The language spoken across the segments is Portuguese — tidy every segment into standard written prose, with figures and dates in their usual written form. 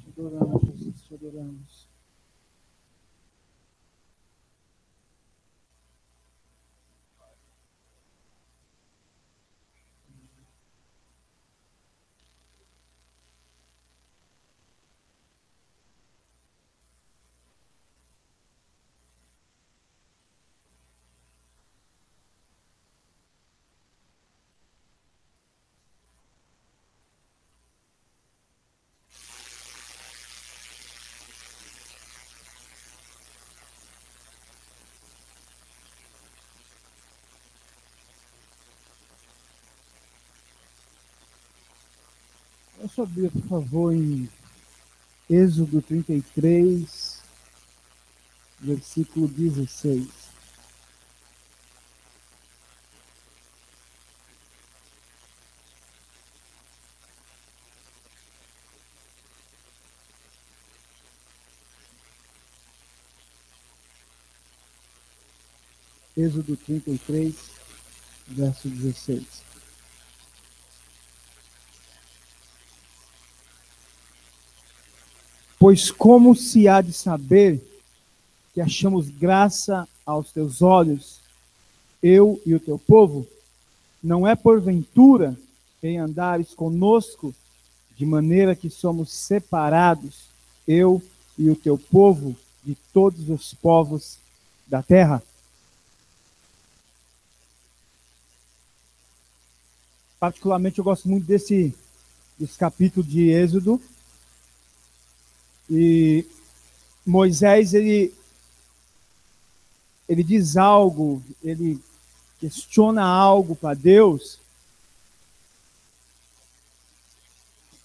Te adoramos, Jesus, te adoramos. Eu só abrir, por favor, em Êxodo 33, versículo 16. Êxodo 33, verso 16. Pois como se há de saber que achamos graça aos teus olhos, eu e o teu povo, não é porventura em andares conosco, de maneira que somos separados, eu e o teu povo, de todos os povos da terra? Particularmente eu gosto muito desse capítulo de Êxodo. E Moisés, ele diz algo, ele questiona algo para Deus,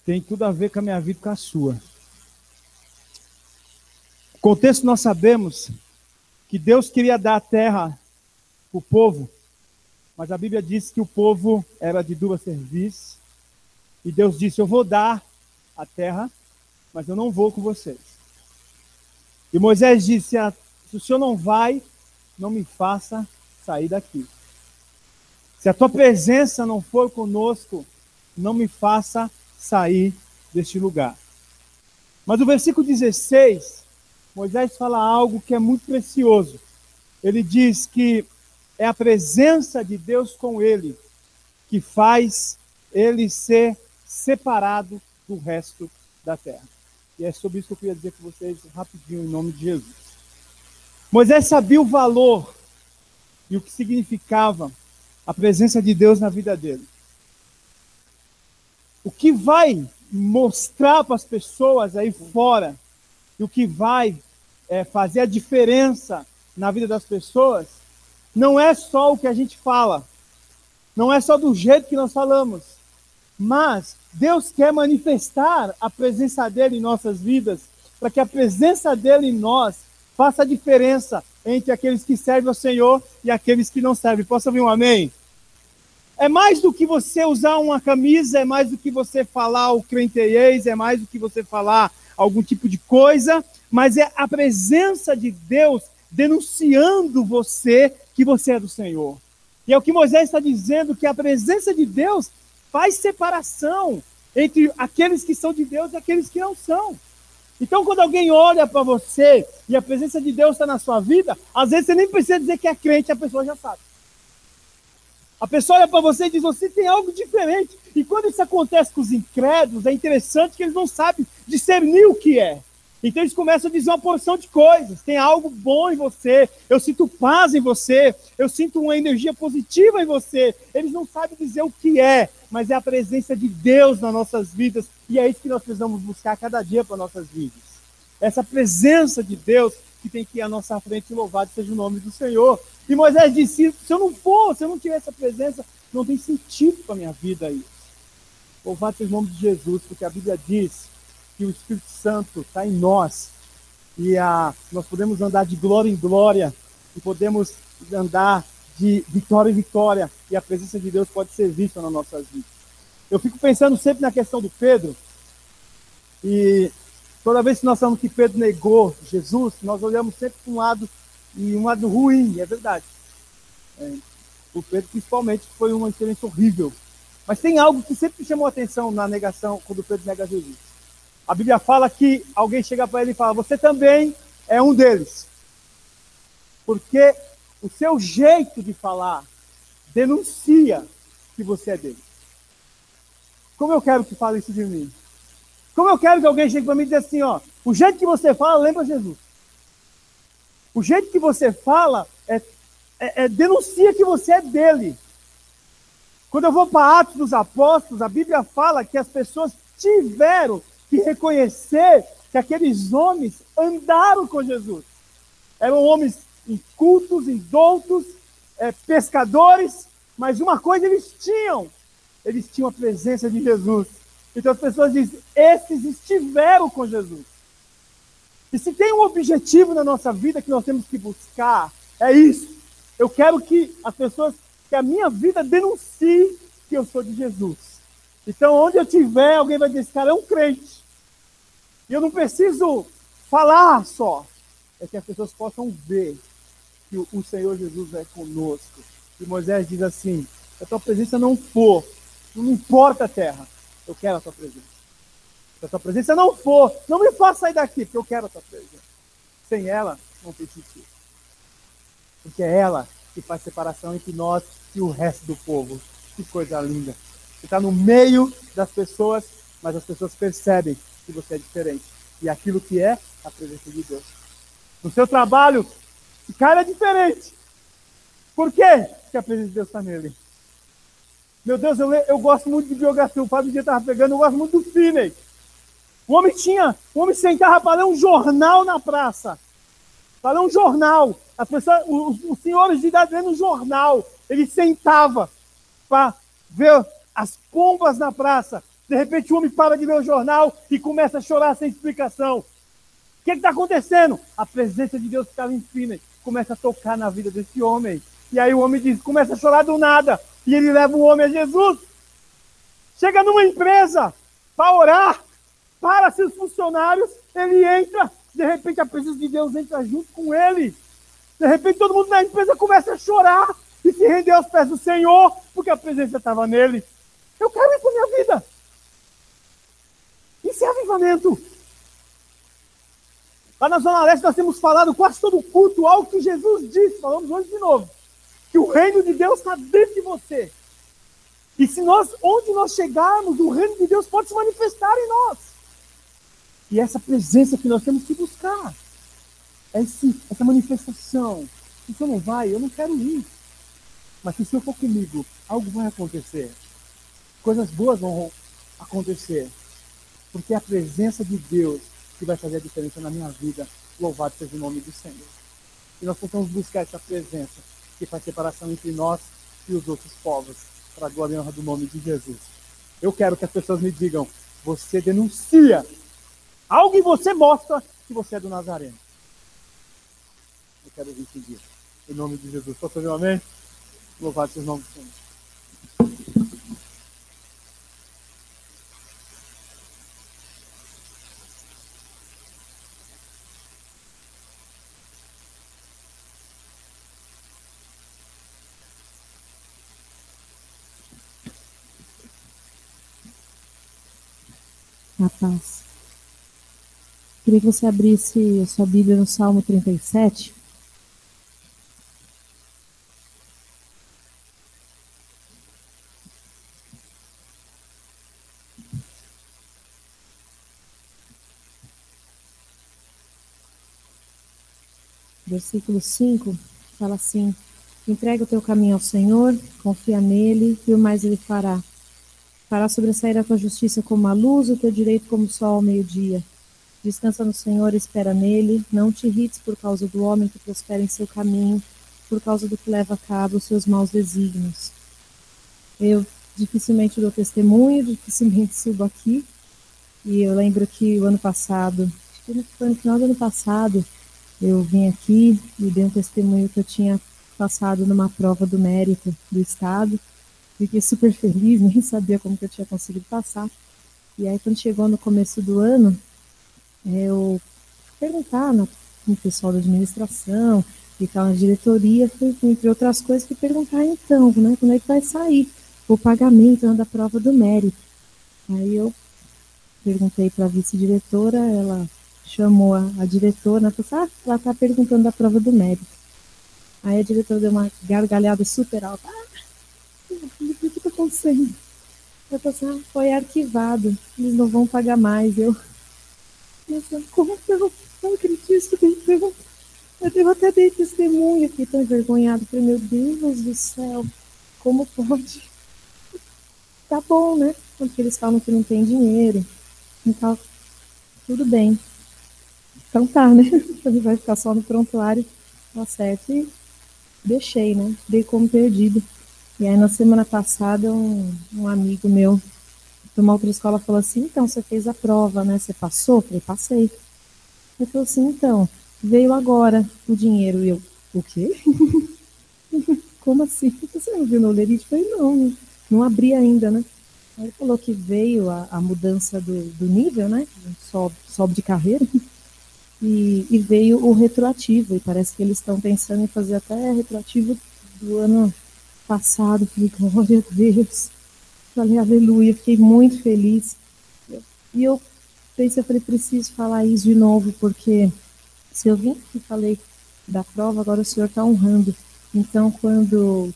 tem tudo a ver com a minha vida e com a sua. O contexto, nós sabemos que Deus queria dar a terra para o povo, mas a Bíblia diz que o povo era de dura serviço, e Deus disse: eu vou dar a terra, mas eu não vou com vocês. E Moisés disse: se o Senhor não vai, não me faça sair daqui. Se a tua presença não for conosco, não me faça sair deste lugar. Mas o versículo 16, Moisés fala algo que é muito precioso. Ele diz que é a presença de Deus com ele que faz ele ser separado do resto da terra. E é sobre isso que eu queria dizer com vocês rapidinho, em nome de Jesus. Moisés sabia o valor e o que significava a presença de Deus na vida dele. O que vai mostrar para as pessoas aí fora, e o que vai fazer a diferença na vida das pessoas, não é só o que a gente fala, não é só do jeito que nós falamos, mas Deus quer manifestar a presença dele em nossas vidas, para que a presença dele em nós faça a diferença entre aqueles que servem ao Senhor e aqueles que não servem. Posso ouvir um amém? É mais do que você usar uma camisa, é mais do que você falar o crenteiês, é mais do que você falar algum tipo de coisa, mas é a presença de Deus denunciando você que você é do Senhor. E é o que Moisés está dizendo, que a presença de Deus faz separação entre aqueles que são de Deus e aqueles que não são. Então, quando alguém olha para você e a presença de Deus está na sua vida, às vezes você nem precisa dizer que é crente, a pessoa já sabe. A pessoa olha para você e diz: você tem algo diferente. E quando isso acontece com os incrédulos, é interessante que eles não sabem discernir o que é. Então eles começam a dizer uma porção de coisas. Tem algo bom em você, eu sinto paz em você, eu sinto uma energia positiva em você. Eles não sabem dizer o que é, mas é a presença de Deus nas nossas vidas. E é isso que nós precisamos buscar cada dia para nossas vidas. Essa presença de Deus que tem que ir à nossa frente, louvado seja o nome do Senhor. E Moisés disse: se eu não for, se eu não tiver essa presença, não tem sentido para a minha vida isso. Louvado seja o nome de Jesus, porque a Bíblia diz que o Espírito Santo está em nós, e nós podemos andar de glória em glória, e podemos andar de vitória em vitória, e a presença de Deus pode ser vista nas nossas vidas. Eu fico pensando sempre na questão do Pedro, e toda vez que nós falamos que Pedro negou Jesus, nós olhamos sempre para um lado, e um lado ruim, é verdade. O Pedro, principalmente, foi uma experiência horrível. Mas tem algo que sempre me chamou a atenção na negação, quando Pedro nega Jesus. A Bíblia fala que alguém chega para ele e fala, você também é um deles. Porque o seu jeito de falar denuncia que você é dele. Como eu quero que fale isso de mim? Como eu quero que alguém chegue para mim e diga assim, ó, o jeito que você fala lembra Jesus. O jeito que você fala denuncia que você é dele. Quando eu vou para Atos dos Apóstolos, a Bíblia fala que as pessoas tiveram que reconhecer que aqueles homens andaram com Jesus. Eram homens incultos, indoutos, pescadores, mas uma coisa eles tinham a presença de Jesus. Então as pessoas dizem, esses estiveram com Jesus. E se tem um objetivo na nossa vida que nós temos que buscar, é isso. Eu quero que as pessoas, que a minha vida denuncie que eu sou de Jesus. Então onde eu estiver, alguém vai dizer, esse cara é um crente. E eu não preciso falar só. É que as pessoas possam ver que o Senhor Jesus é conosco. E Moisés diz assim, se a tua presença não for, não importa a terra, eu quero a tua presença. Se a tua presença não for, não me faça sair daqui, porque eu quero a tua presença. Sem ela, não tem sentido. Porque é ela que faz separação entre nós e o resto do povo. Que coisa linda. Você está no meio das pessoas, mas as pessoas percebem que você é diferente. E aquilo que é a presença de Deus. No seu trabalho, o cara é diferente. Por quê? Porque a presença de Deus está nele. Meu Deus, eu gosto muito de biografia. O Fábio estava pegando, eu gosto muito do Finney. O homem sentava para ler um jornal na praça. Para ler um jornal. As pessoas, os senhores de idade lendo um jornal. Ele sentava para ver as pombas na praça. De repente o homem para de ler o jornal e começa a chorar sem explicação. O que está acontecendo? A presença de Deus que estava em Finney começa a tocar na vida desse homem. E aí o homem diz, começa a chorar do nada. E ele leva o homem a Jesus. Chega numa empresa para orar, para seus funcionários, ele entra, de repente a presença de Deus entra junto com ele. De repente todo mundo na empresa começa a chorar e se render aos pés do Senhor, porque a presença estava nele. Eu quero isso na minha vida. Isso é avivamento. Lá na Zona Leste nós temos falado quase todo o culto, algo que Jesus disse, falamos hoje de novo, que o reino de Deus está dentro de você. E se onde nós chegarmos, o reino de Deus pode se manifestar em nós. E essa presença que nós temos que buscar. Essa manifestação. Se você não vai, eu não quero ir. Mas se o Senhor for comigo, algo vai acontecer. Coisas boas vão acontecer. Porque é a presença de Deus que vai fazer a diferença na minha vida. Louvado seja o nome do Senhor. E nós possamos buscar essa presença que faz separação entre nós e os outros povos, para a glória e honra do nome de Jesus. Eu quero que as pessoas me digam, você denuncia, algo em você mostra que você é do Nazareno. Eu quero ouvir esse dia. Em nome de Jesus. Posso ouvir um amém? Louvado seja o nome do Senhor. A paz. Queria que você abrisse a sua Bíblia no Salmo 37. Versículo 5 fala assim: entrega o teu caminho ao Senhor, confia nele e o mais ele fará. Fará sobressair a tua justiça como a luz, o teu direito como o sol ao meio-dia. Descansa no Senhor, espera nele, não te irrites por causa do homem que prospera em seu caminho, por causa do que leva a cabo os seus maus desígnios. Eu dificilmente dou testemunho, dificilmente subo aqui, e eu lembro que o ano passado, acho que foi no final do ano passado, eu vim aqui e dei um testemunho que eu tinha passado numa prova do mérito do Estado. Fiquei super feliz, nem sabia como que eu tinha conseguido passar. E aí, quando chegou no começo do ano, eu perguntar no pessoal da administração, ficar na diretoria, entre outras coisas, que perguntar então, né, quando é que vai sair? o pagamento, né, da prova do mérito. Aí eu perguntei para a vice-diretora, ela chamou a diretora, ela falou assim, ela está perguntando da prova do mérito. Aí a diretora deu uma gargalhada super alta. O que está acontecendo? Eu falei assim, foi arquivado, eles não vão pagar mais. Eu como que eu não acredito que eu até dei testemunha, fiquei tão envergonhada. Falei, meu Deus do céu, como pode? Tá bom, né? Porque eles falam que não tem dinheiro. Então, tudo bem. Então tá, né? Ele vai ficar só no prontuário, tá certo. E deixei, né? Dei como perdido. E aí na semana passada um amigo meu de uma outra escola falou assim, então você fez a prova, né? Você passou? Eu falei, passei. Ele falou assim, então, veio agora o dinheiro. E eu, o quê? Como assim? Você não viu no lerite? Eu falei, não, não abri ainda, né? Aí ele falou que veio a mudança do nível, né? Sobe de carreira. E veio o retroativo. E parece que eles estão pensando em fazer até retroativo do ano passado. Falei, glória a Deus. Falei, aleluia. Fiquei muito feliz. E eu pensei, eu falei, preciso falar isso de novo, porque se eu vim e falei da prova, agora o Senhor está honrando. Então, quando eu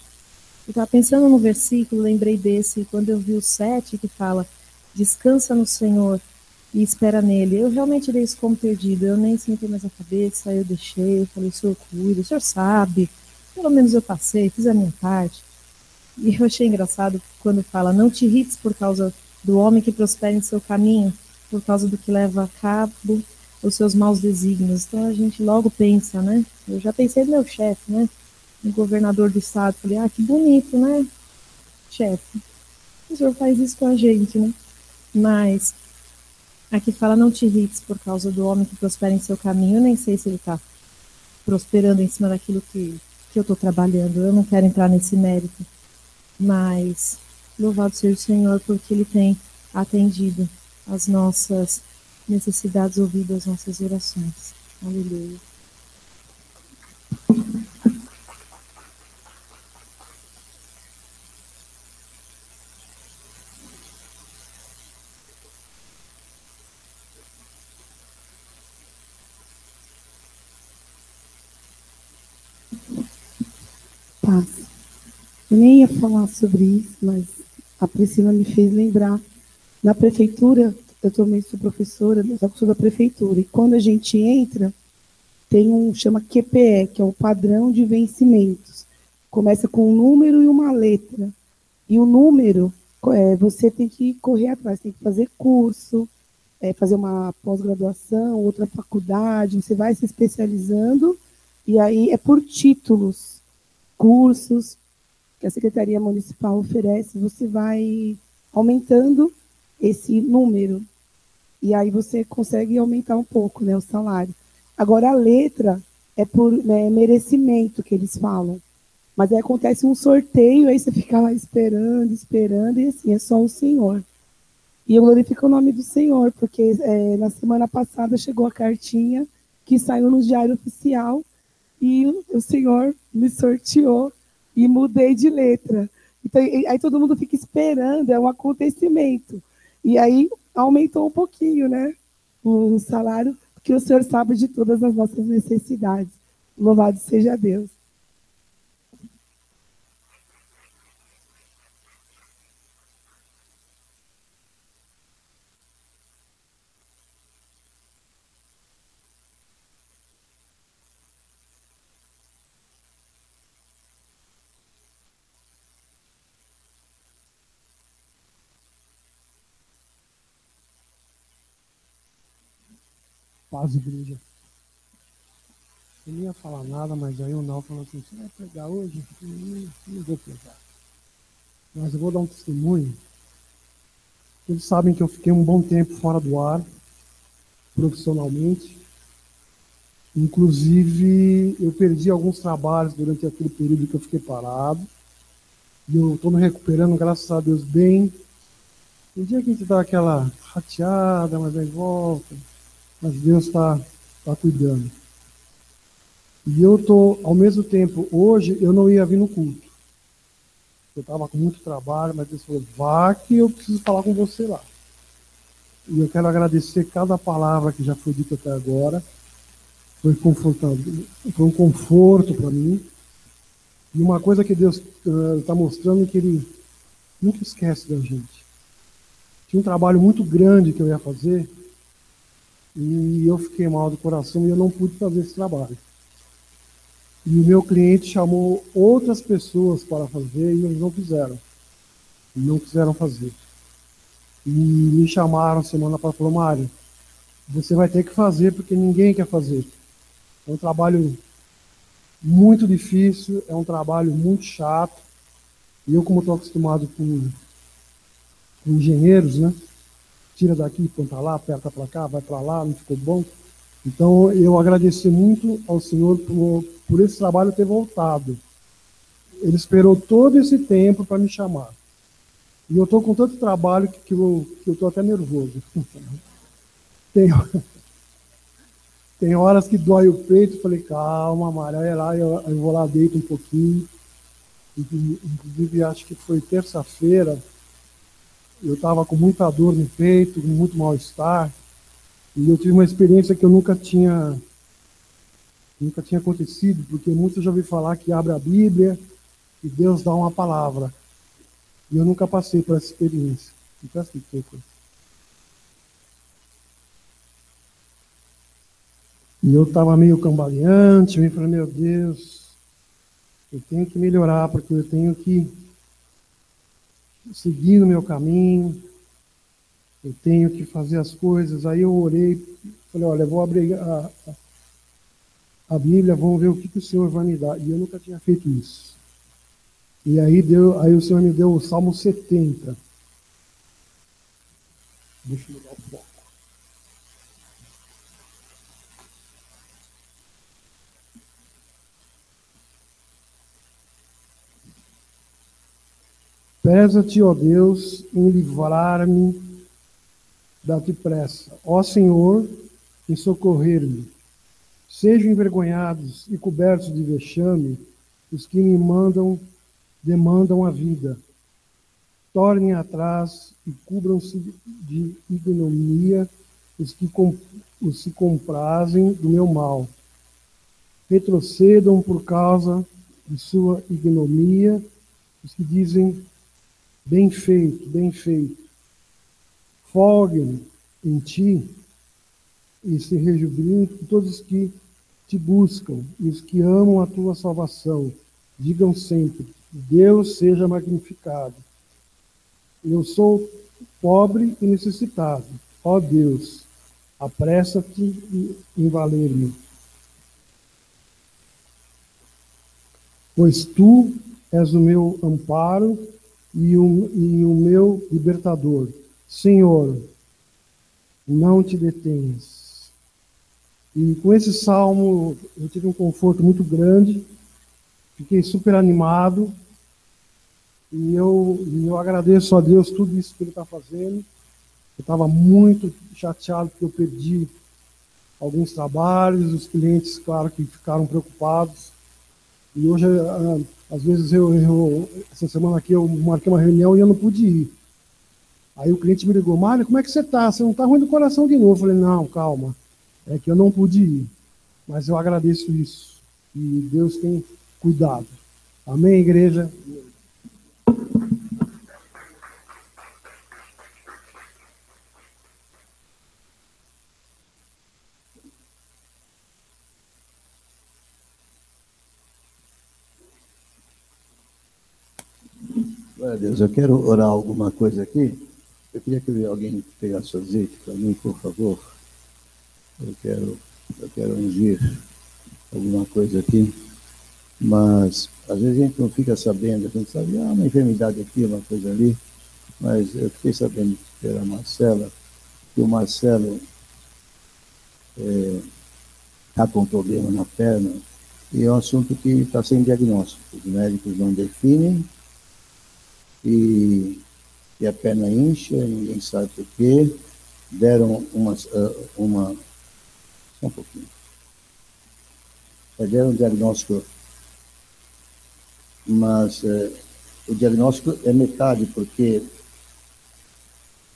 estava pensando no versículo, lembrei desse, quando eu vi o 7 que fala, descansa no Senhor e espera nele. Eu realmente dei isso como perdido, eu nem sentei mais a cabeça, eu deixei, eu falei, o Senhor cuida, o Senhor sabe, pelo menos eu passei, fiz a minha parte. E eu achei engraçado quando fala, não te irrites por causa do homem que prospera em seu caminho, por causa do que leva a cabo os seus maus desígnios. Então a gente logo pensa, né? Eu já pensei no meu chefe, né? No governador do estado. Falei, que bonito, né, chefe? O senhor faz isso com a gente, né? Mas aqui fala, não te irrites por causa do homem que prospera em seu caminho. Eu nem sei se ele está prosperando em cima daquilo que eu estou trabalhando. Eu não quero entrar nesse mérito. Mas louvado seja o Senhor, porque Ele tem atendido as nossas necessidades, ouvido as nossas orações. Aleluia. Paz. Eu nem ia falar sobre isso, mas a Priscila me fez lembrar. Na prefeitura, eu também sou professora, só que sou da prefeitura. E quando a gente entra, tem chama QPE, que é o padrão de vencimentos. Começa com um número e uma letra. E o número, você tem que correr atrás, tem que fazer curso, fazer uma pós-graduação, outra faculdade, você vai se especializando, e aí é por títulos, cursos que a Secretaria Municipal oferece, você vai aumentando esse número. E aí você consegue aumentar um pouco, né, o salário. Agora, a letra é por merecimento que eles falam. Mas aí acontece um sorteio, aí você fica lá esperando, e assim, é só o Senhor. E eu glorifico o nome do Senhor, porque na semana passada chegou a cartinha que saiu no Diário Oficial, e o Senhor me sorteou e mudei de letra. Então, aí todo mundo fica esperando, é um acontecimento. E aí aumentou um pouquinho, né, o salário, porque o Senhor sabe de todas as nossas necessidades. Louvado seja Deus. Paz, igreja. Eu não ia falar nada, mas aí o Nau falou assim, você vai pregar hoje? Eu não vou pregar. Mas eu vou dar um testemunho. Eles sabem que eu fiquei um bom tempo fora do ar, profissionalmente. Inclusive, eu perdi alguns trabalhos durante aquele período que eu fiquei parado. E eu estou me recuperando, graças a Deus, bem. Tem dia que a gente dá aquela rateada, mas aí volta. Mas Deus está cuidando. E eu estou, ao mesmo tempo, hoje eu não ia vir no culto. Eu estava com muito trabalho, mas Deus falou, vá que eu preciso falar com você lá. E eu quero agradecer cada palavra que já foi dita até agora. Foi confortado, foi um conforto para mim. E uma coisa que Deus está mostrando é que Ele nunca esquece da gente. Tinha um trabalho muito grande que eu ia fazer e eu fiquei mal do coração e eu não pude fazer esse trabalho. E o meu cliente chamou outras pessoas para fazer e eles não quiseram. Não quiseram fazer. E me chamaram semana passada e falaram, Mário, você vai ter que fazer porque ninguém quer fazer. É um trabalho muito difícil, é um trabalho muito chato. E eu, como estou acostumado com engenheiros, né? Tira daqui, planta lá, aperta para cá, vai para lá, não ficou bom. Então, eu agradeci muito ao Senhor por esse trabalho ter voltado. Ele esperou todo esse tempo para me chamar. E eu estou com tanto trabalho que eu estou até nervoso. Tem horas que dói o peito, falei, calma, Mário, aí lá, eu vou lá, deito um pouquinho. Inclusive, acho que foi terça-feira, eu estava com muita dor no peito, com muito mal-estar, e eu tive uma experiência que eu nunca tinha acontecido, porque muitos já ouvi falar que abre a Bíblia e Deus dá uma palavra. E eu nunca passei por essa experiência. Então, assim, e eu estava meio cambaleante, eu falei, meu Deus, eu tenho que melhorar, porque eu tenho que seguir no meu caminho, eu tenho que fazer as coisas. Aí eu orei, falei, olha, eu vou abrir a Bíblia, vamos ver o que o Senhor vai me dar. E eu nunca tinha feito isso. E aí o Senhor me deu o Salmo 70. Deixa eu mudar o foco. Pesa-te, ó Deus, em livrar-me da depressa. Ó Senhor, em socorrer-me. Sejam envergonhados e cobertos de vexame os que me demandam a vida. Tornem atrás e cubram-se de ignomia os que comprazem do meu mal. Retrocedam por causa de sua ignomia os que dizem, bem feito, bem feito. Folguem em ti e se rejubilem todos os que te buscam e os que amam a tua salvação. Digam sempre, Deus seja magnificado. Eu sou pobre e necessitado. Ó Deus, apressa-te em valer-me. Pois tu és o meu amparo e o meu libertador. Senhor, não te detenhas. E com esse salmo eu tive um conforto muito grande, fiquei super animado, e eu agradeço a Deus tudo isso que Ele está fazendo. Eu estava muito chateado porque eu perdi alguns trabalhos, os clientes, claro, que ficaram preocupados. E hoje, às vezes, essa semana aqui eu marquei uma reunião e eu não pude ir. Aí o cliente me ligou, Mário, como é que você está? Você não está ruim do coração de novo? Eu falei, não, calma, é que eu não pude ir. Mas eu agradeço isso. E Deus tem cuidado. Amém, igreja? Glória a Deus, eu quero orar alguma coisa aqui. Eu queria que alguém pegasse o azeite para mim, por favor. Eu quero ungir alguma coisa aqui. Mas, às vezes, a gente não fica sabendo. A gente sabe, uma enfermidade aqui, uma coisa ali. Mas eu fiquei sabendo pela Marcela, que o Marcelo está com problema na perna. E é um assunto que está sem diagnóstico. Os médicos não definem. E a perna incha, ninguém sabe por quê. Deram só um pouquinho. Deram um diagnóstico, mas o diagnóstico é metade, porque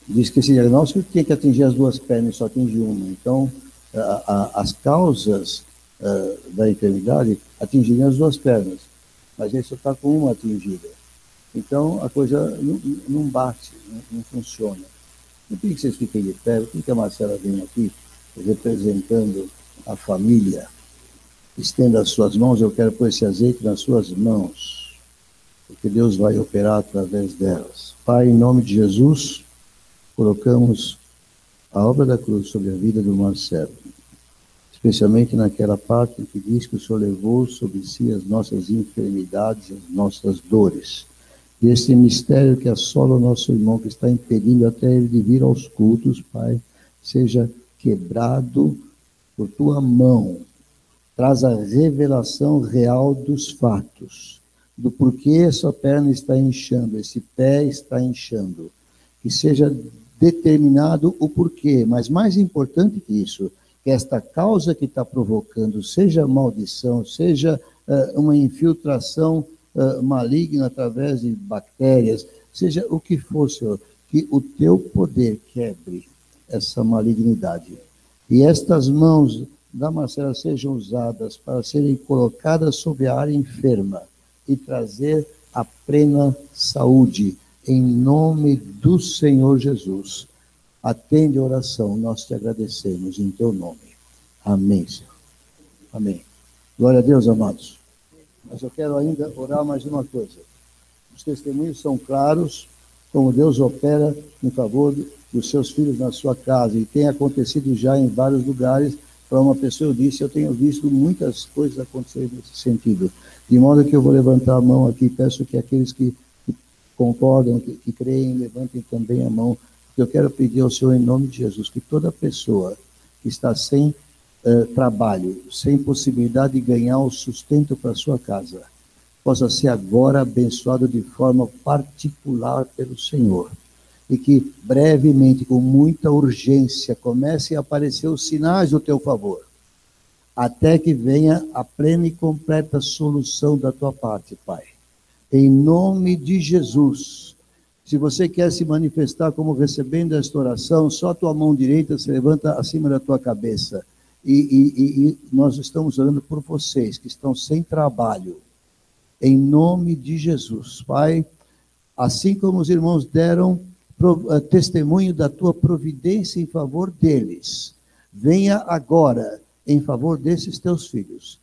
diz que esse diagnóstico tem que atingir as duas pernas, só atinge uma. Então, as causas da enfermidade atingiriam as duas pernas, mas ele só está com uma atingida. Então, a coisa não bate, não funciona. Eu queria que vocês fiquem de pé, eu queria que a Marcela venha aqui, representando a família. Estenda as suas mãos, eu quero pôr esse azeite nas suas mãos, porque Deus vai operar através delas. Pai, em nome de Jesus, colocamos a obra da cruz sobre a vida do Marcelo, especialmente naquela parte que diz que o Senhor levou sobre si as nossas enfermidades, as nossas dores. E esse mistério que assola o nosso irmão, que está impedindo até ele de vir aos cultos, Pai, seja quebrado por tua mão. Traz a revelação real dos fatos, do porquê essa perna está inchando, esse pé está inchando. Que seja determinado o porquê, mas mais importante que isso, que esta causa que está provocando, seja maldição, seja uma infiltração maligna através de bactérias, seja o que for, Senhor, que o teu poder quebre essa malignidade. E estas mãos da Marcela sejam usadas para serem colocadas sobre a área enferma e trazer a plena saúde, em nome do Senhor Jesus. Atende a oração, nós te agradecemos em teu nome. Amém, Senhor. Amém. Glória a Deus, amados. Mas eu quero ainda orar mais uma coisa. Os testemunhos são claros, como Deus opera em favor dos seus filhos na sua casa, e tem acontecido já em vários lugares. Para uma pessoa, eu disse, eu tenho visto muitas coisas acontecerem nesse sentido. De modo que eu vou levantar a mão aqui, peço que aqueles que concordam, que creem, levantem também a mão. Eu quero pedir ao Senhor, em nome de Jesus, que toda pessoa que está sem trabalho, sem possibilidade de ganhar o sustento para a sua casa, possa ser agora abençoado de forma particular pelo Senhor. E que brevemente, com muita urgência, comecem a aparecer os sinais do teu favor, até que venha a plena e completa solução da tua parte, Pai. Em nome de Jesus. Se você quer se manifestar como recebendo esta oração, só a tua mão direita se levanta acima da tua cabeça. E nós estamos orando por vocês que estão sem trabalho. Em nome de Jesus, Pai. Assim como os irmãos deram testemunho da tua providência em favor deles, venha agora em favor desses teus filhos,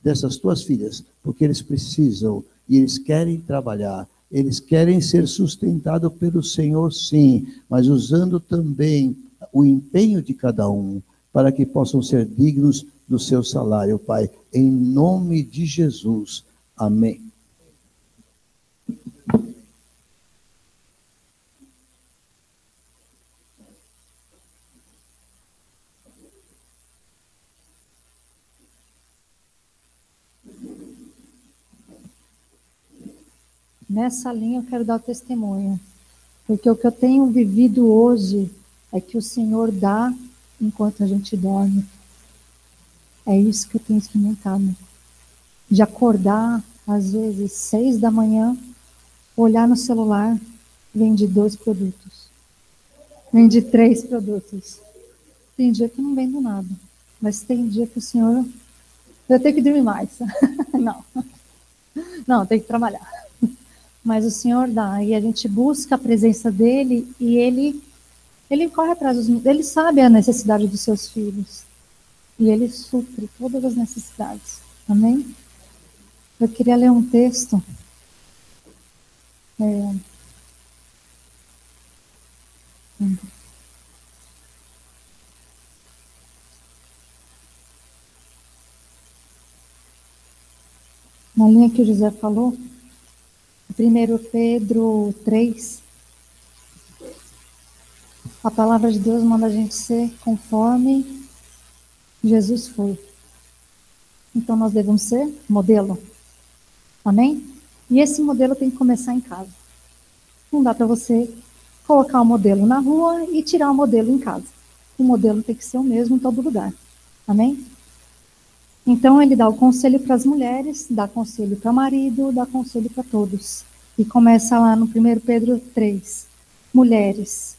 dessas tuas filhas, porque eles precisam e eles querem trabalhar, eles querem ser sustentados pelo Senhor, sim, mas usando também o empenho de cada um, para que possam ser dignos do seu salário, Pai, em nome de Jesus. Amém. Nessa linha eu quero dar o testemunho, porque o que eu tenho vivido hoje é que o Senhor dá enquanto a gente dorme. É isso que eu tenho experimentado. De acordar, às vezes, 6 da manhã, olhar no celular, vende 2 produtos. Vende 3 produtos. Tem dia que eu não vendo nada, mas tem dia que o Senhor... Eu tenho que dormir mais. Não, tem que trabalhar. Mas o Senhor dá, e a gente busca a presença dele, e ele corre atrás ele sabe a necessidade dos seus filhos, e ele supre todas as necessidades. Amém? Eu queria ler um texto. Na linha que o José falou, 1 Pedro 3, a palavra de Deus manda a gente ser conforme Jesus foi. Então nós devemos ser modelo. Amém? E esse modelo tem que começar em casa. Não dá para você colocar o modelo na rua e tirar o modelo em casa. O modelo tem que ser o mesmo em todo lugar. Amém? Então ele dá o conselho para as mulheres, dá conselho para o marido, dá conselho para todos. E começa lá no 1 Pedro 3. Mulheres,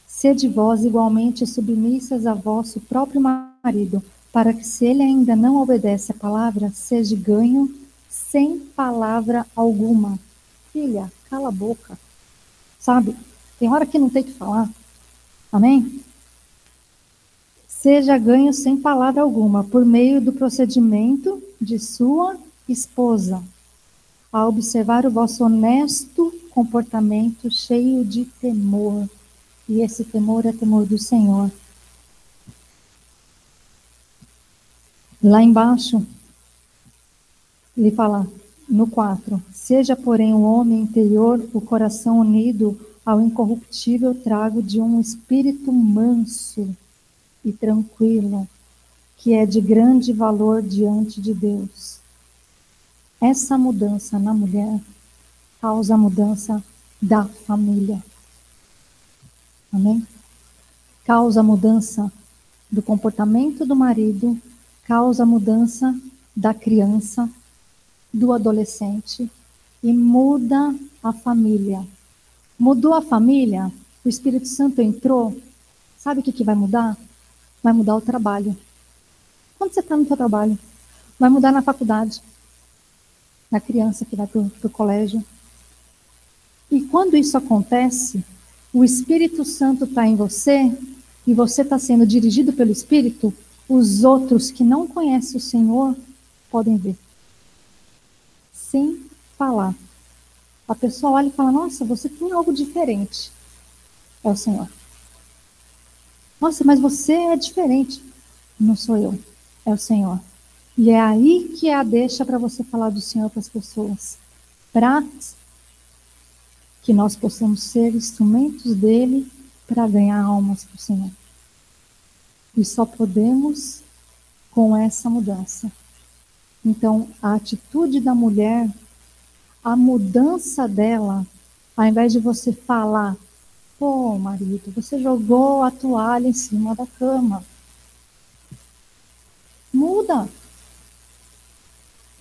sede vós igualmente submissas a vosso próprio marido, para que, se ele ainda não obedece à palavra, seja ganho sem palavra alguma. Filha, cala a boca. Sabe? Tem hora que não tem que falar. Amém? Seja ganho sem palavra alguma, por meio do procedimento de sua esposa, a observar o vosso honesto comportamento cheio de temor. E esse temor é temor do Senhor. Lá embaixo, ele fala, no 4, seja, porém, o homem interior, o coração unido ao incorruptível trago de um espírito manso e tranquilo, que é de grande valor diante de Deus. Essa mudança na mulher causa a mudança da família. Amém? Causa a mudança do comportamento do marido, causa a mudança da criança, do adolescente e muda a família. Mudou a família, o Espírito Santo entrou, sabe o que vai mudar? Vai mudar o trabalho. Quando você está no seu trabalho, vai mudar na faculdade, na criança que vai para o colégio. E quando isso acontece, o Espírito Santo está em você e você está sendo dirigido pelo Espírito, os outros que não conhecem o Senhor podem ver. Sem falar. A pessoa olha e fala, nossa, você tem algo diferente. É o Senhor. Nossa, mas você é diferente. Não sou eu, é o Senhor. E é aí que é a deixa para você falar do Senhor para as pessoas. Para que nós possamos ser instrumentos dele para ganhar almas para o Senhor. E só podemos com essa mudança. Então, a atitude da mulher, a mudança dela, ao invés de você falar, pô, marido, você jogou a toalha em cima da cama. Muda.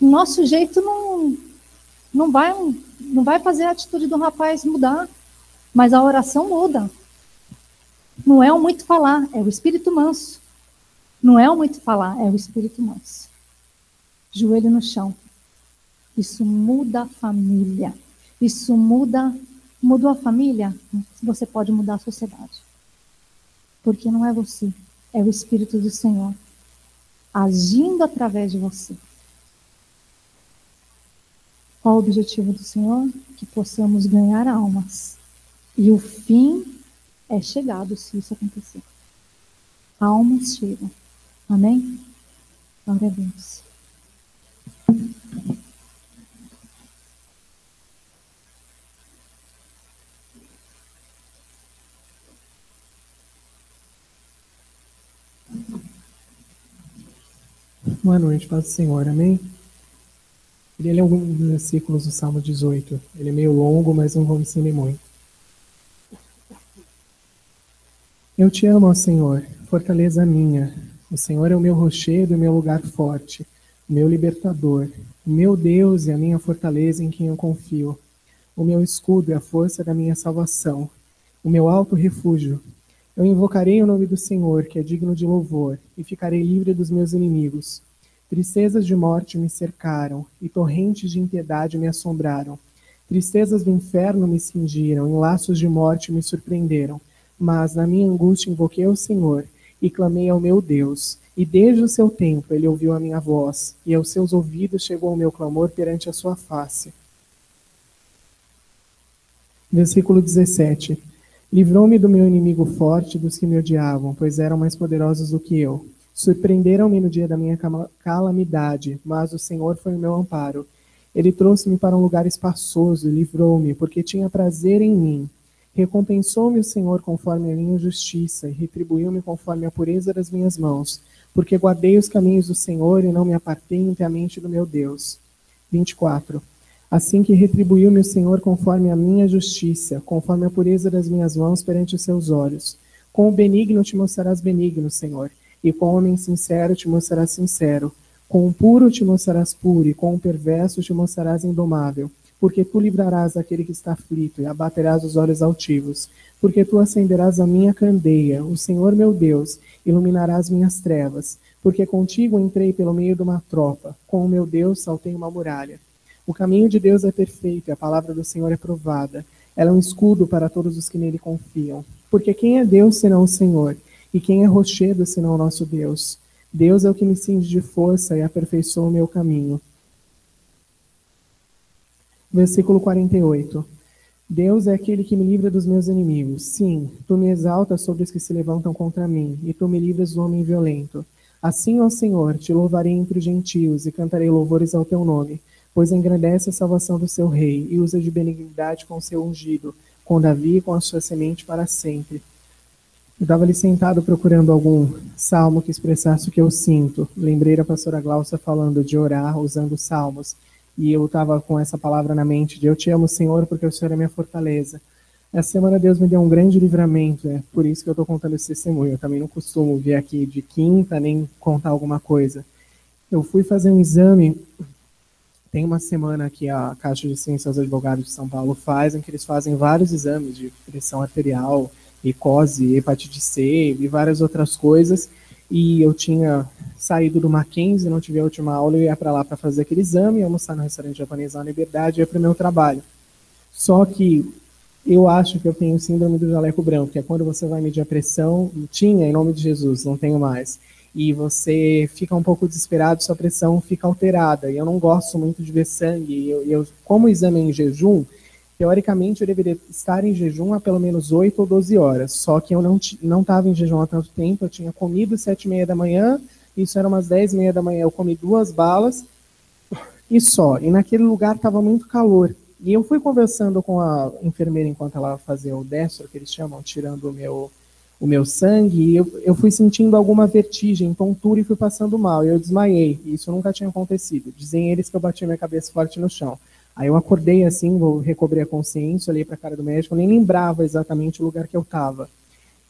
Nosso jeito não vai fazer a atitude do rapaz mudar, mas a oração muda. Não é o muito falar, é o espírito manso. Não é o muito falar, é o espírito manso. Joelho no chão. Isso muda a família. Isso mudou a família, você pode mudar a sociedade. Porque não é você, é o Espírito do Senhor agindo através de você. Qual o objetivo do Senhor? Que possamos ganhar almas. E o fim é chegado se isso acontecer. Almas chegam. Amém? Glória a Deus. Boa noite, paz do Senhor, amém? Queria ler alguns versículos do Salmo 18. Ele é meio longo, mas não vou me estender muito. Eu te amo, ó Senhor, fortaleza minha. O Senhor é o meu rochedo e o meu lugar forte, o meu libertador, o meu Deus e a minha fortaleza em quem eu confio, o meu escudo e a força da minha salvação, o meu alto refúgio. Eu invocarei o nome do Senhor, que é digno de louvor, e ficarei livre dos meus inimigos. Tristezas de morte me cercaram, e torrentes de impiedade me assombraram. Tristezas do inferno me cingiram, e laços de morte me surpreenderam. Mas na minha angústia invoquei ao Senhor, e clamei ao meu Deus. E desde o seu tempo ele ouviu a minha voz, e aos seus ouvidos chegou o meu clamor perante a sua face. Versículo 17. Livrou-me do meu inimigo forte, dos que me odiavam, pois eram mais poderosos do que eu. Surpreenderam-me no dia da minha calamidade, mas o Senhor foi o meu amparo. Ele trouxe-me para um lugar espaçoso e livrou-me, porque tinha prazer em mim. Recompensou-me o Senhor conforme a minha justiça, e retribuiu-me conforme a pureza das minhas mãos, porque guardei os caminhos do Senhor e não me apartei impiamente do meu Deus. 24. Assim que retribuiu-me o Senhor conforme a minha justiça, conforme a pureza das minhas mãos perante os seus olhos. Com o benigno te mostrarás benigno, Senhor, e com o homem sincero te mostrarás sincero. Com o puro te mostrarás puro, e com o perverso te mostrarás indomável. Porque tu livrarás aquele que está aflito e abaterás os olhos altivos. Porque tu acenderás a minha candeia, o Senhor meu Deus, iluminará as minhas trevas. Porque contigo entrei pelo meio de uma tropa, com o meu Deus saltei uma muralha. O caminho de Deus é perfeito e a palavra do Senhor é provada. Ela é um escudo para todos os que nele confiam. Porque quem é Deus senão o Senhor? E quem é rochedo senão o nosso Deus? Deus é o que me cinge de força e aperfeiçoa o meu caminho. Versículo 48. Deus é aquele que me livra dos meus inimigos. Sim, tu me exaltas sobre os que se levantam contra mim, e tu me livras do homem violento. Assim, ó Senhor, te louvarei entre os gentios, e cantarei louvores ao teu nome, pois engrandece a salvação do seu rei, e usa de benignidade com o seu ungido, com Davi e com a sua semente para sempre. Eu estava ali sentado procurando algum salmo que expressasse o que eu sinto. Lembrei da pastora Glaucia falando de orar usando salmos. E eu estava com essa palavra na mente de eu te amo, Senhor, porque o Senhor é minha fortaleza. Essa semana Deus me deu um grande livramento, é por isso que eu estou contando esse testemunho. Eu também não costumo vir aqui de quinta nem contar alguma coisa. Eu fui fazer um exame, tem uma semana que a Caixa de Ciências Advogados de São Paulo faz, em que eles fazem vários exames de pressão arterial, glicose, hepatite C e várias outras coisas. E eu tinha saído do Mackenzie, não tive a última aula, eu ia para lá para fazer aquele exame, almoçar no restaurante japonês na Liberdade e ia para o meu trabalho. Só que eu acho que eu tenho síndrome do jaleco branco, que é quando você vai medir a pressão, tinha, em nome de Jesus, não tenho mais, e você fica um pouco desesperado, sua pressão fica alterada, e eu não gosto muito de ver sangue, como o exame é em jejum, teoricamente eu deveria estar em jejum há pelo menos 8 ou 12 horas, só que eu não estava em jejum há tanto tempo, eu tinha comido às 7h30 da manhã, isso era umas 10h30 da manhã, eu comi 2 balas, e só, e naquele lugar estava muito calor, e eu fui conversando com a enfermeira enquanto ela fazia o destro, que eles chamam, tirando o meu sangue, e eu fui sentindo alguma vertigem, tontura e fui passando mal, e eu desmaiei, e isso nunca tinha acontecido, dizem eles que eu bati minha cabeça forte no chão. Aí eu acordei assim, vou recobrir a consciência, olhei para a cara do médico, nem lembrava exatamente o lugar que eu estava.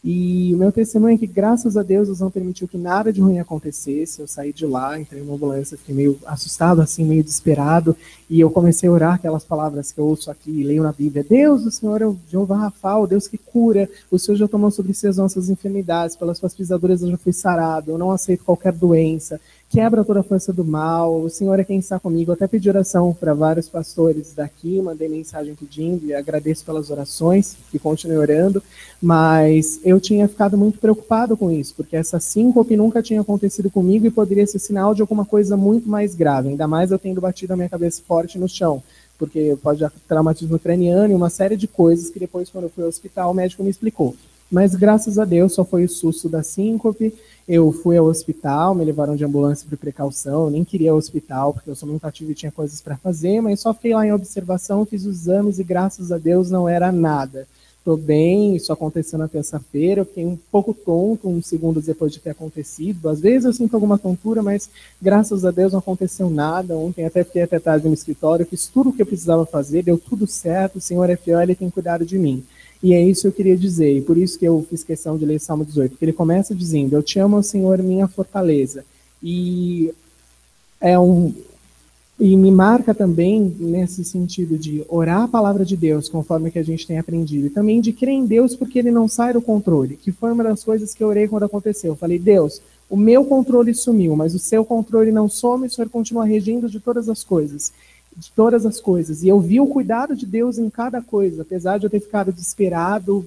E o meu testemunho é que, graças a Deus, Deus não permitiu que nada de ruim acontecesse. Eu saí de lá, entrei numa ambulância, fiquei meio assustado, assim, meio desesperado, e eu comecei a orar aquelas palavras que eu ouço aqui e leio na Bíblia. Deus, o Senhor é o Jeová Rafa, o Deus que cura, o Senhor já tomou sobre si as nossas enfermidades, pelas suas pisaduras eu já fui sarado, eu não aceito qualquer doença, quebra toda a força do mal, o Senhor é quem está comigo. Eu até pedi oração para vários pastores daqui, mandei mensagem pedindo e agradeço pelas orações, que continue orando, mas eu tinha ficado muito preocupado com isso, porque essa síncope nunca tinha acontecido comigo e poderia ser sinal de alguma coisa muito mais grave, ainda mais eu tendo batido a minha cabeça forte no chão, porque pode dar traumatismo craniano e uma série de coisas que depois, quando eu fui ao hospital, o médico me explicou. Mas, graças a Deus, só foi o susto da síncope. Eu fui ao hospital, me levaram de ambulância por precaução, eu nem queria ir ao hospital, porque eu sou muito ativo e tinha coisas para fazer, mas só fiquei lá em observação, fiz os exames e, graças a Deus, não era nada. Estou bem, isso aconteceu na terça-feira, eu fiquei um pouco tonto uns segundos depois de ter acontecido. Às vezes eu sinto alguma tontura, mas, graças a Deus, não aconteceu nada. Ontem até fiquei até tarde no escritório, fiz tudo o que eu precisava fazer, deu tudo certo, o Senhor é fiel, Ele tem cuidado de mim. E é isso que eu queria dizer, e por isso que eu fiz questão de ler Salmo 18, porque ele começa dizendo, eu te amo, Senhor, minha fortaleza. E me marca também nesse sentido de orar a palavra de Deus, conforme que a gente tem aprendido, e também de crer em Deus porque Ele não sai do controle, que foi uma das coisas que eu orei quando aconteceu. Eu falei, Deus, o meu controle sumiu, mas o seu controle não some, o Senhor continua regindo de todas as coisas. E eu vi o cuidado de Deus em cada coisa, apesar de eu ter ficado desesperado,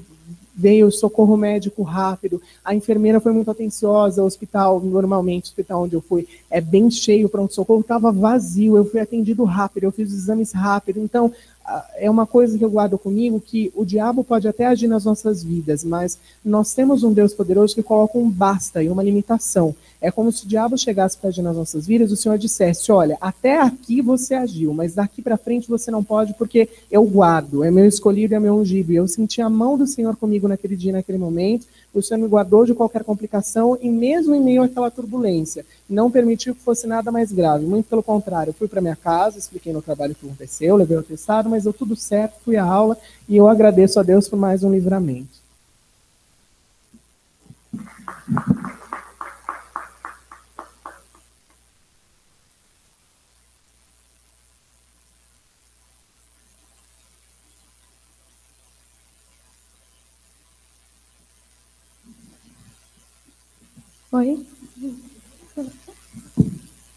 veio o socorro médico rápido, a enfermeira foi muito atenciosa, o hospital, normalmente o hospital onde eu fui é bem cheio, o pronto-socorro estava vazio, eu fui atendido rápido, eu fiz os exames rápido, então é uma coisa que eu guardo comigo, que o diabo pode até agir nas nossas vidas, mas nós temos um Deus poderoso que coloca um basta e uma limitação. É como se o diabo chegasse para agir nas nossas vidas, o Senhor dissesse, olha, até aqui você agiu, mas daqui para frente você não pode, porque eu guardo, é meu escolhido e é meu ungido. E eu senti a mão do Senhor comigo naquele dia, naquele momento, o Senhor me guardou de qualquer complicação, e mesmo em meio àquela turbulência, não permitiu que fosse nada mais grave, muito pelo contrário, eu fui para minha casa, expliquei no trabalho o que aconteceu, levei o atestado, mas deu tudo certo, fui à aula, e eu agradeço a Deus por mais um livramento. Oi?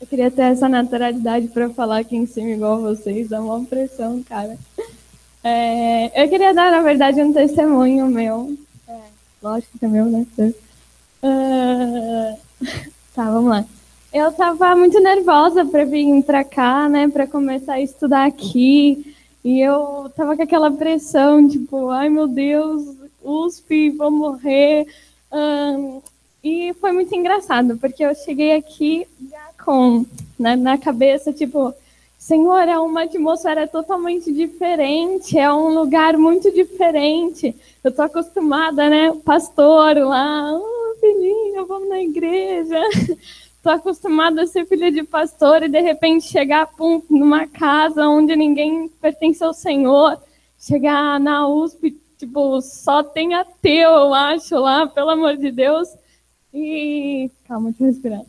Eu queria ter essa naturalidade para falar aqui em cima igual vocês, dá uma pressão, cara. Eu queria dar, na verdade, um testemunho meu. Lógico que é meu, né? Tá, vamos lá. Eu estava muito nervosa para vir para cá, né, para começar a estudar aqui. E eu estava com aquela pressão, tipo, ai meu Deus, USP, vou morrer. E foi muito engraçado, porque eu cheguei aqui já com na cabeça, tipo, Senhor, é uma atmosfera totalmente diferente, é um lugar muito diferente. Eu tô acostumada, né, pastor lá, filhinha, vamos na igreja. Tô acostumada a ser filha de pastor e de repente chegar numa casa onde ninguém pertence ao Senhor, chegar na USP, tipo, só tem ateu, eu acho, lá, pelo amor de Deus. E calma, deixa eu respirar.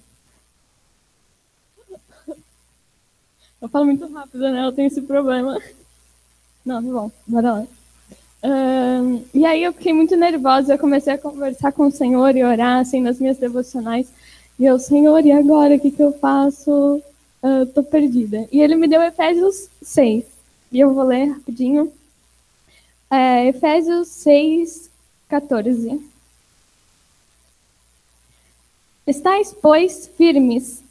Eu falo muito rápido, né? Eu tenho esse problema. Não, tá bom, bora lá. E aí eu fiquei muito nervosa, eu comecei a conversar com o Senhor e orar, assim, nas minhas devocionais. E eu, Senhor, e agora? O que eu faço? Tô perdida. E ele me deu Efésios 6. E eu vou ler rapidinho. Efésios 6, 14. Estais, pois, firmes,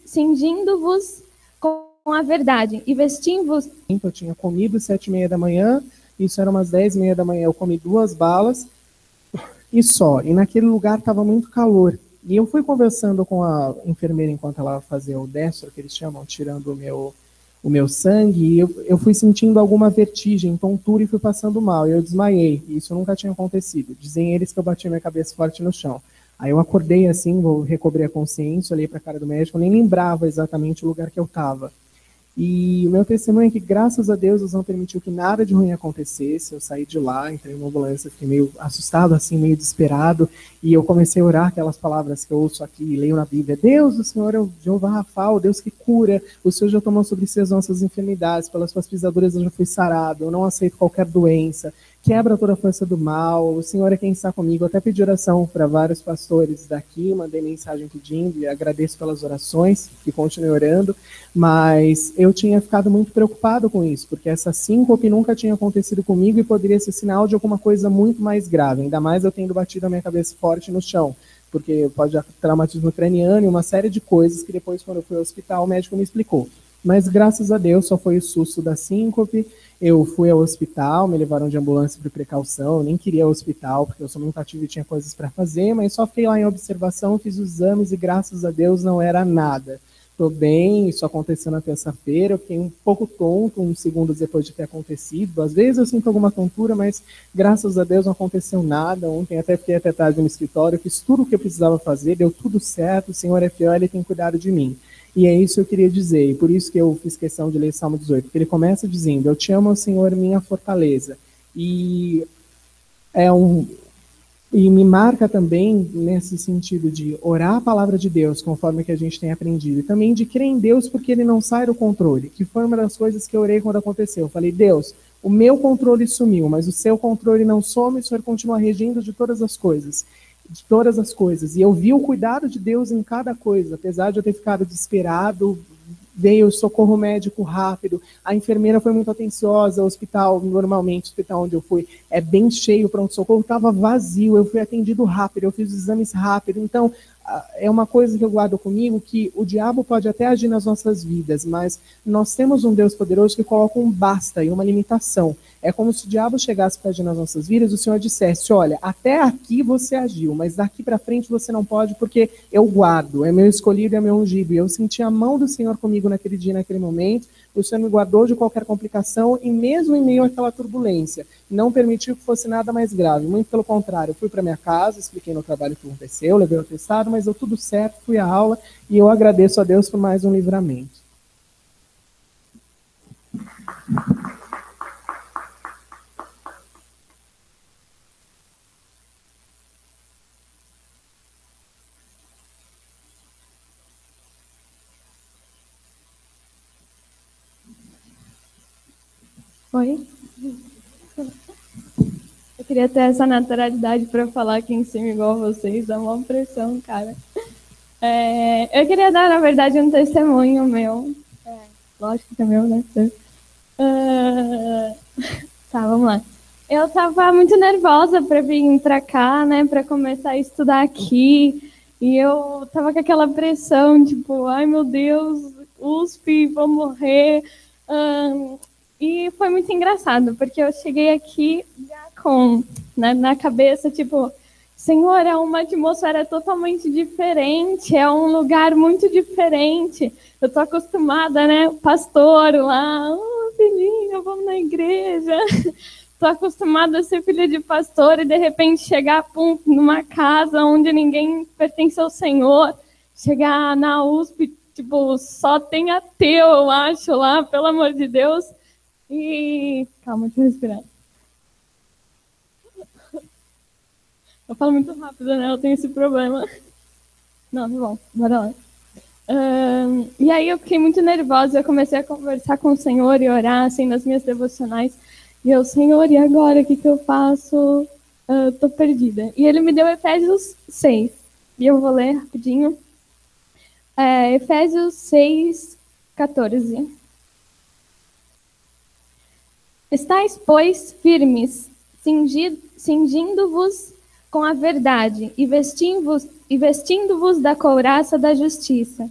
cingindo-vos com a verdade, e vestindo-vos... Eu tinha comido 7h30 da manhã, isso era umas 10h30 da manhã, eu comi 2 balas, e só. E naquele lugar estava muito calor. E eu fui conversando com a enfermeira enquanto ela fazia o destro, que eles chamam, tirando o meu sangue, e eu fui sentindo alguma vertigem, tontura, e fui passando mal. E eu desmaiei, e isso nunca tinha acontecido. Dizem eles que eu bati minha cabeça forte no chão. Aí eu acordei assim, vou recobrir a consciência, olhei para a cara do médico, nem lembrava exatamente o lugar que eu estava. E o meu testemunho é que, graças a Deus, Deus não permitiu que nada de ruim acontecesse. Eu saí de lá, entrei numa ambulância, fiquei meio assustado, assim, meio desesperado, e eu comecei a orar aquelas palavras que eu ouço aqui e leio na Bíblia. Deus, o Senhor é o Jeová Rafa, o Deus que cura, o Senhor já tomou sobre si as nossas enfermidades, pelas suas pisaduras eu já fui sarado, eu não aceito qualquer doença, quebra toda a força do mal, o Senhor é quem está comigo. Eu até pedi oração para vários pastores daqui, mandei mensagem pedindo, e agradeço pelas orações, que continuem orando, mas eu tinha ficado muito preocupado com isso, porque essa síncope nunca tinha acontecido comigo e poderia ser sinal de alguma coisa muito mais grave, ainda mais eu tendo batido a minha cabeça forte no chão, porque pode dar traumatismo craniano e uma série de coisas que depois, quando eu fui ao hospital, o médico me explicou. Mas graças a Deus só foi o susto da síncope. Eu fui ao hospital, me levaram de ambulância por precaução, eu nem queria ir ao hospital, porque eu sou muito ativo e tinha coisas para fazer, mas só fiquei lá em observação, fiz os exames e graças a Deus não era nada. Estou bem, isso aconteceu na terça-feira, eu fiquei um pouco tonto uns segundos depois de ter acontecido. Às vezes eu sinto alguma tontura, mas graças a Deus não aconteceu nada. Ontem até fiquei até tarde no escritório, fiz tudo o que eu precisava fazer, deu tudo certo, o Senhor é fiel, Ele tem cuidado de mim. E é isso que eu queria dizer, e por isso que eu fiz questão de ler Salmo 18, porque ele começa dizendo, eu te amo, Senhor, minha fortaleza. E me marca também nesse sentido de orar a palavra de Deus, conforme que a gente tem aprendido, e também de crer em Deus porque Ele não sai do controle, que foi uma das coisas que eu orei quando aconteceu. Eu falei, Deus, o meu controle sumiu, mas o seu controle não some, o Senhor continua regindo de todas as coisas. E eu vi o cuidado de Deus em cada coisa, apesar de eu ter ficado desesperado, veio o socorro médico rápido, a enfermeira foi muito atenciosa, o hospital, normalmente, o hospital onde eu fui, é bem cheio, o pronto-socorro estava vazio, eu fui atendido rápido, eu fiz os exames rápido, então é uma coisa que eu guardo comigo, que o diabo pode até agir nas nossas vidas, mas nós temos um Deus poderoso que coloca um basta e uma limitação. É como se o diabo chegasse para agir nas nossas vidas, o Senhor dissesse, olha, até aqui você agiu, mas daqui para frente você não pode, porque eu guardo, é meu escolhido, é meu ungido. E eu senti a mão do Senhor comigo naquele dia, naquele momento, o Senhor me guardou de qualquer complicação, e mesmo em meio àquela turbulência, não permitiu que fosse nada mais grave, muito pelo contrário, eu fui para minha casa, expliquei no trabalho o que aconteceu, levei o atestado, mas deu tudo certo, fui à aula, e eu agradeço a Deus por mais um livramento. Oi? Eu queria ter essa naturalidade para falar aqui em cima igual vocês, dá uma pressão, cara. Eu queria dar, na verdade, um testemunho meu. Lógico que é meu, né? Tá, vamos lá. Eu estava muito nervosa para vir para cá, né, para começar a estudar aqui. E eu estava com aquela pressão, tipo, ai meu Deus, USP, vou morrer. E foi muito engraçado, porque eu cheguei aqui já com na cabeça, tipo, Senhor, é uma atmosfera totalmente diferente, é um lugar muito diferente. Eu tô acostumada, né, pastor lá, filhinha, vamos na igreja. Tô acostumada a ser filha de pastor e de repente chegar numa casa onde ninguém pertence ao Senhor, chegar na USP, tipo, só tem ateu, eu acho, lá, pelo amor de Deus. E calma, deixa eu respirar. Eu falo muito rápido, né? Eu tenho esse problema. Não, tá bom, bora lá. E aí eu fiquei muito nervosa, eu comecei a conversar com o Senhor e orar, assim, nas minhas devocionais. E eu, Senhor, e agora, o que eu faço? Tô perdida. E ele me deu Efésios 6. E eu vou ler rapidinho. Efésios 6, 14. Estais, pois, firmes, cingindo-vos com a verdade, e vestindo-vos da couraça da justiça.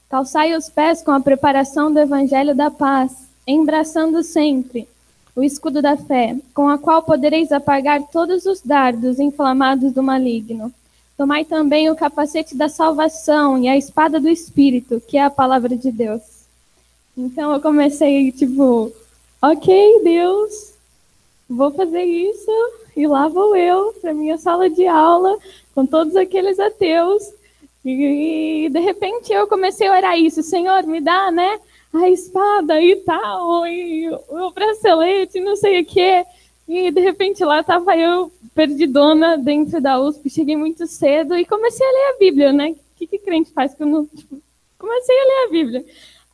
Calçai os pés com a preparação do evangelho da paz, embraçando sempre o escudo da fé, com a qual podereis apagar todos os dardos inflamados do maligno. Tomai também o capacete da salvação e a espada do Espírito, que é a palavra de Deus. Então eu comecei, tipo, ok, Deus, vou fazer isso, e lá vou eu, para minha sala de aula, com todos aqueles ateus, e de repente eu comecei a orar isso, Senhor, me dá, né, a espada e tal, e o bracelete, não sei o quê. E de repente lá estava eu, perdidona, dentro da USP, cheguei muito cedo e comecei a ler a Bíblia, né? O que crente faz quando comecei a ler a Bíblia?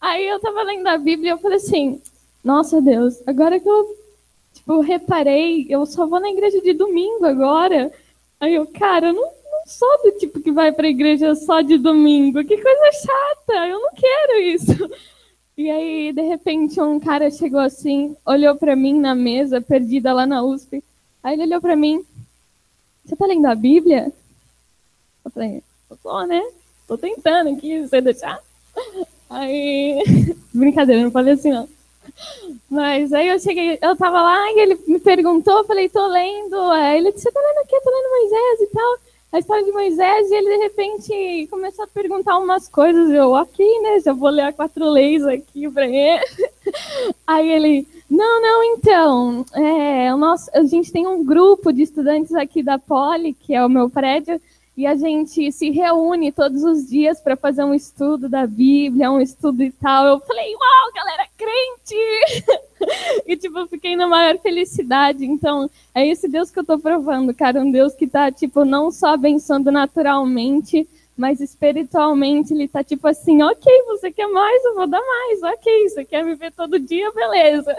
Aí eu estava lendo a Bíblia e eu falei assim, nossa Deus, agora que eu reparei, eu só vou na igreja de domingo agora. Aí eu, cara, eu não sou do tipo que vai para a igreja só de domingo, que coisa chata, eu não quero isso. E aí, de repente, um cara chegou assim, olhou pra mim na mesa, perdida lá na USP. Aí ele olhou pra mim, você tá lendo a Bíblia? Eu falei, eu tô, né? Tô tentando aqui, você deixar. Aí, brincadeira, não falei assim, não. Mas aí eu tava lá e ele me perguntou, eu falei, tô lendo. Aí ele disse, você tá lendo o quê? Tô lendo Moisés e tal. A história de Moisés, e ele de repente começou a perguntar umas coisas, eu, ok, né, já vou ler a 4 leis aqui pra ele. Aí ele, não, então, a gente tem um grupo de estudantes aqui da Poli, que é o meu prédio, e a gente se reúne todos os dias para fazer um estudo da Bíblia, um estudo e tal. Eu falei, uau, galera, crente! E, tipo, eu fiquei na maior felicidade. Então, é esse Deus que eu tô provando, cara. Um Deus que tá, tipo, não só abençoando naturalmente, mas espiritualmente. Ele tá, tipo assim, ok, você quer mais? Eu vou dar mais. Ok, você quer me ver todo dia? Beleza.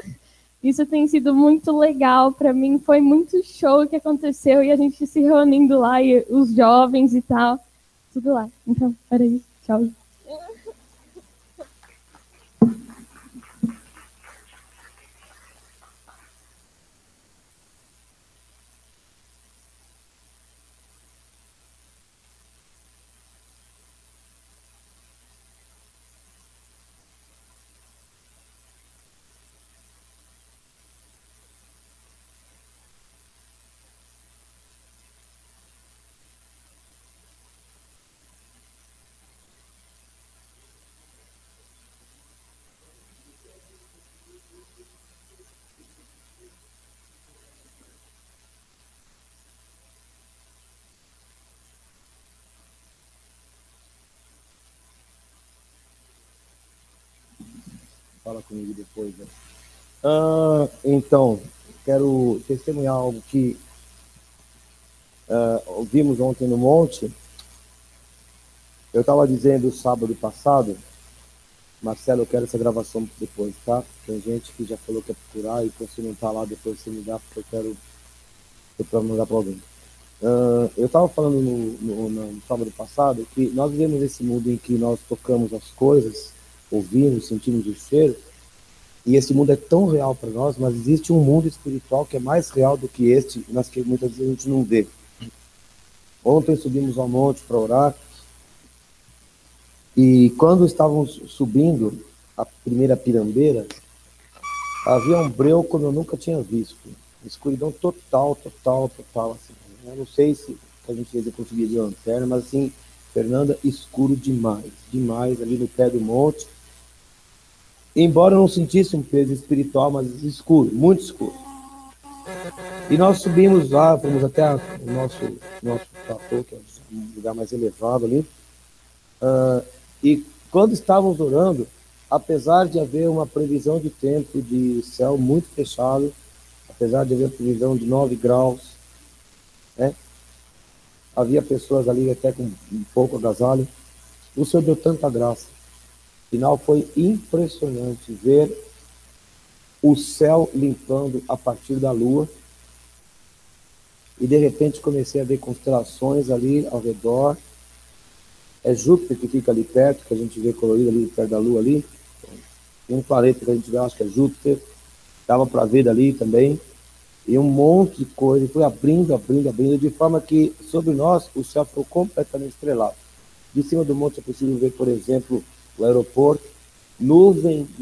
Isso tem sido muito legal para mim, foi muito show o que aconteceu e a gente se reunindo lá, e os jovens e tal, tudo lá. Então, era isso. Tchau. Fala comigo depois, né? Então, quero testemunhar algo que ouvimos ontem no monte. Eu estava dizendo sábado passado, Marcelo, eu quero essa gravação depois, tá? Tem gente que já falou que é procurar, e se não tá lá, depois você me dá, porque eu quero para mandar para alguém. Eu estava falando no sábado passado que nós vivemos esse mundo em que nós tocamos as coisas, ouvimos, sentimos o cheiro, e esse mundo é tão real para nós, mas existe um mundo espiritual que é mais real do que este, mas que muitas vezes a gente não vê. Ontem subimos ao monte para orar, e quando estávamos subindo a primeira pirambeira, havia um breu como eu nunca tinha visto. Escuridão total, assim. Eu não sei se a gente ia conseguir ver a lanterna, mas assim, Fernanda, escuro demais, ali no pé do monte. Embora eu não sentisse um peso espiritual, mas escuro, muito escuro. E nós subimos lá, fomos até o nosso platô, que é um lugar mais elevado ali. E quando estávamos orando, apesar de haver uma previsão de tempo de céu muito fechado, apesar de haver previsão de 9 graus, né? Havia pessoas ali até com um pouco agasalho. O Senhor deu tanta graça. Afinal, foi impressionante ver o céu limpando a partir da lua. E de repente comecei a ver constelações ali ao redor. É Júpiter que fica ali perto, que a gente vê colorido ali perto da lua ali. Tem um planeta que a gente vê, acho que é Júpiter. Dava para ver dali também. E um monte de coisa. E foi abrindo, de forma que sobre nós o céu ficou completamente estrelado. De cima do monte é possível ver, por exemplo, o aeroporto. Nuvem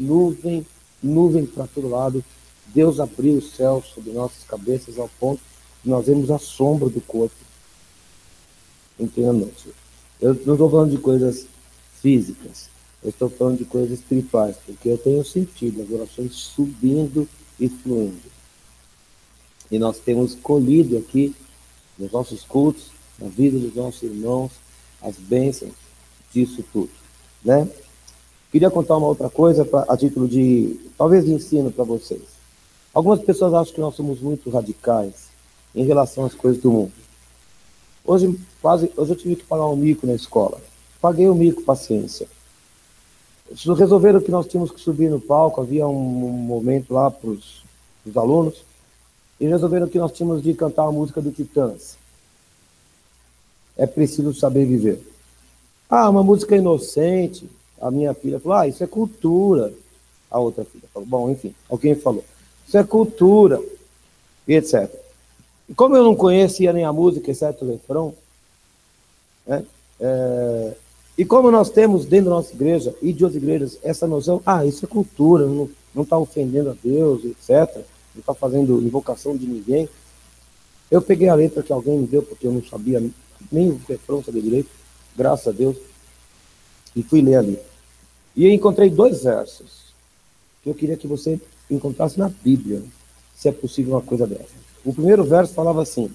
para todo lado. Deus abriu o céu sobre nossas cabeças ao ponto que nós vemos a sombra do corpo. Entendeu? Eu não estou falando de coisas físicas, eu estou falando de coisas espirituais, porque eu tenho sentido as orações subindo e fluindo. E nós temos colhido aqui, nos nossos cultos, na vida dos nossos irmãos, as bênçãos disso tudo, né? Queria contar uma outra coisa a título de, talvez, de ensino para vocês. Algumas pessoas acham que nós somos muito radicais em relação às coisas do mundo. Hoje eu tive que pagar um mico na escola. Paguei o mico, paciência. Resolveram que nós tínhamos que subir no palco, havia um momento lá para os alunos, e resolveram que nós tínhamos de cantar a música do Titãs. É preciso saber viver. Uma música inocente. A minha filha falou, isso é cultura. A outra filha falou, bom, enfim, alguém falou, isso é cultura, e etc. E como eu não conhecia nem a música, exceto o refrão, né, e como nós temos dentro da nossa igreja e de outras igrejas essa noção, isso é cultura, não está ofendendo a Deus, etc., não está fazendo invocação de ninguém, eu peguei a letra que alguém me deu, porque eu não sabia nem o refrão, sabia direito, graças a Deus, e fui ler ali. E eu encontrei 2 versos que eu queria que você encontrasse na Bíblia, se é possível uma coisa dessa. O primeiro verso falava assim,